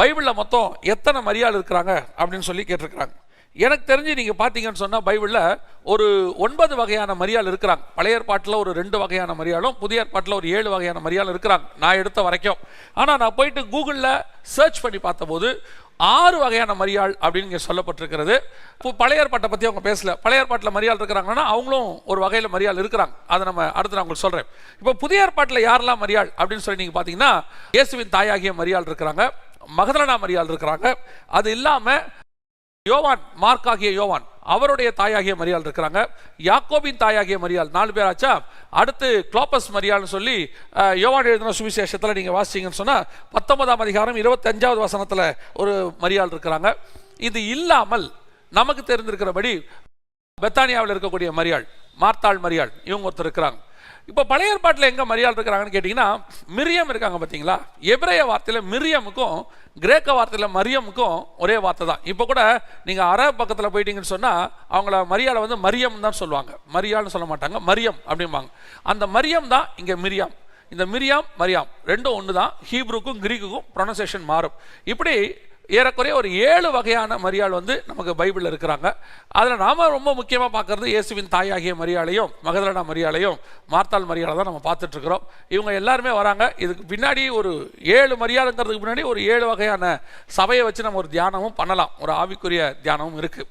பைபிளில் மொத்தம் எத்தனை மரியாள் இருக்கிறாங்க அப்படின்னு சொல்லி கேட்டிருக்கிறாங்க. எனக்கு தெரிஞ்சு நீங்கள் பார்த்தீங்கன்னு சொன்னால் பைபிளில் ஒரு 9 வகையான மரியாள் இருக்கிறாங்க. பழைய ஏற்பாட்டில் ஒரு 2 வகையான மரியாளும், புதிய ஏற்பாட்டில் ஒரு 7 வகையான மரியாள் இருக்கிறாங்க நான் எடுத்த வரைக்கும். ஆனால் நான் போயிட்டு கூகுளில் சர்ச் பண்ணி பார்த்தபோது 6 வகையான மரியாள் அப்படின்னு இங்கே சொல்லப்பட்டிருக்கிறது. இப்போ பழைய ஏற்பாட்டை பற்றி அவங்க பேசல. பழைய ஏற்பாட்டில் மரியாள் இருக்கிறாங்கன்னா அவங்களும் ஒரு வகையில் மரியாள் இருக்கிறாங்க. அதை நம்ம அடுத்து நான் உங்களுக்கு சொல்கிறேன். இப்போ புதிய ஏற்பாட்டில் யாரெல்லாம் மரியாள் அப்படின்னு சொல்லி நீங்கள் பார்த்தீங்கன்னா இயேசுவின் தாயாகிய மரியாள் இருக்கிறாங்க, மகதலேனா மரியாள் இருக்கிறாங்க. அது இல்லாமல் யோவான், மார்க் ஆகிய யோவான் அவருடைய தாயாகிய மரியாள் இருக்கிறாங்க. யாக்கோபின் தாயாகிய மரியாள் 4 பேர் ஆச்சா. அடுத்து குளோபஸ் மரியாள்னு சொல்லி யோவான் எழுதின சுவிசேஷத்தில் நீங்கள் வாசிங்கன்னு சொன்னால் 19ஆம் அதிகாரம் 25வது வசனத்தில் ஒரு மரியாள் இருக்கிறாங்க. இது இல்லாமல் நமக்கு தெரிந்திருக்கிறபடி பெத்தானியாவில் இருக்கக்கூடிய மரியாள், மார்த்தாள் மரியாள், இவங்க ஒருத்தர் இருக்கிறாங்க. இப்போ பழைய ஏற்பாட்டில் எங்கே மரியாள் இருக்கிறாங்கன்னு கேட்டிங்கன்னா மிரியம் இருக்காங்க பார்த்தீங்களா. எபிரேய வார்த்தையில் மிரியமுக்கும் கிரேக்க வார்த்தையில் மரியமுக்கும் ஒரே வார்த்தை தான். இப்போ கூட நீங்கள் அரபு பக்கத்தில் போயிட்டீங்கன்னு சொன்னால் அவங்கள மரியாளை வந்து மரியம் தான் சொல்லுவாங்க, மரியாள்னு சொல்ல மாட்டாங்க, மரியம் அப்படிம்பாங்க. அந்த மரியம் தான் இங்கே மிரியாம். இந்த மிரியாம் மரியாம் ரெண்டும் ஒன்று தான். ஹீப்ருக்கும் கிரீக்குக்கும் ப்ரொனன்சியேஷன் மாறும். இப்படி ஏறக்குறைய ஒரு 7 வகையான மரியாள் வந்து நமக்கு பைபிளில் இருக்கிறாங்க. அதில் நாம் ரொம்ப முக்கியமாக பார்க்குறது இயேசுவின் தாயாகிய மரியாளையும், மகதலேனா மரியாளையும், மார்த்தாள் மரியாளை தான் நம்ம பார்த்துட்ருக்குறோம். இவங்க எல்லாருமே வராங்க. இதுக்கு பின்னாடி ஒரு 7 மரியாளுங்கிறதுக்கு பின்னாடி ஒரு 7 வகையான சபையை வச்சு நம்ம ஒரு தியானமும் பண்ணலாம், ஒரு ஆவிக்குரிய தியானமும் இருக்குது.